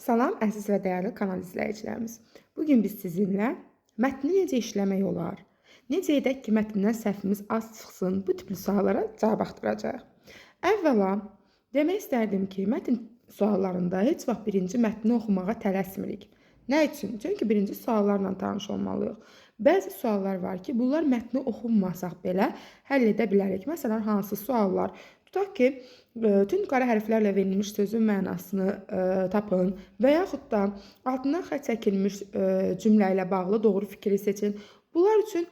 Salam, əziz və dəyərli kanal izləyicilərimiz. Bugün biz sizinlə mətni necə işləmək olar, necə edək ki, mətndən səhvimiz az çıxsın, bu tipli suallara cavab axtaracağıq. Əvvəla, demək istərdim ki, mətn suallarında heç vaxt birinci mətni oxumağa tələsmirik. Nə üçün? Çünki birinci suallarla tanış olmalıyıq. Bəzi suallar var ki, bunlar mətni oxunmasaq belə həll edə bilərik. Məsələn, hansı suallar? Tutaq ki, tüm qara hərflərlə verilmiş sözün mənasını tapın və yaxud da altından xətt çəkilmiş cümlə ilə bağlı doğru fikri seçin. Bunlar üçün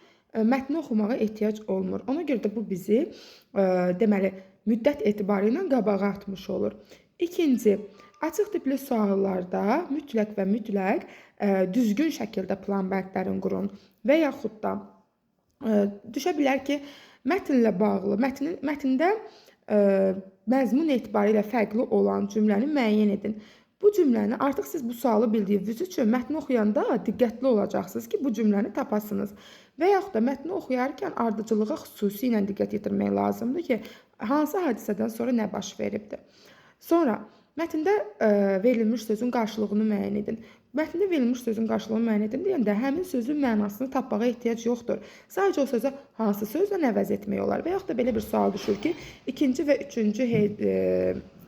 mətni oxumağa ehtiyac olmur. Ona görə də bu bizi deməli müddət etibarı ilə qabağa atmış olur. İkinci, açıq tipli suallarda mütləq və mütləq düzgün şəkildə plan bəndlərin qurun və yaxud da düşə bilər ki, mətnlə bağlı, mətndə məzmun etibarilə fərqli olan cümləni müəyyən edin. Bu cümləni artıq siz bu sualı bildiyiniz üçün mətni oxuyanda diqqətli olacaqsınız ki, bu cümləni tapasınız. Və yaxud da mətni oxuyarkən ardıcılığa xüsusilə diqqət yetirmək lazımdır ki, hansı hadisədən sonra nə baş veribdir. Sonra mətndə verilmiş sözün qarşılığını müəyyən edin. Mətndə verilmiş sözün qarşılığını müəyyən edin deyəndə həmin sözün mənasını tapmağa ehtiyac yoxdur. Sadəcə o sözü hansı sözlə əvəz etmək olar? Və yaxud da belə bir sual düşür ki, ikinci və üçüncü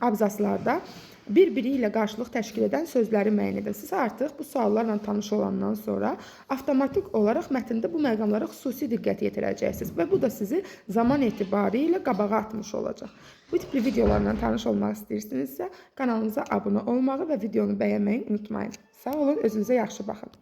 abzaslarda bir-biri ilə qarşılıq təşkil edən sözləri müəyyən edin. Siz artıq bu suallarla tanış olandan sonra avtomatik olaraq mətndə bu məqamlara xüsusi diqqət yetirəcəksiniz və bu da sizi zaman etibarı ilə qabağa atmış olacaq. Bu tipli videolarla tanış olmaq istəyirsinizsə kanalımıza abunə olmağı və videonu bəyənməyi unutmayın. Sağ olun, özünüzə yaxşı baxın.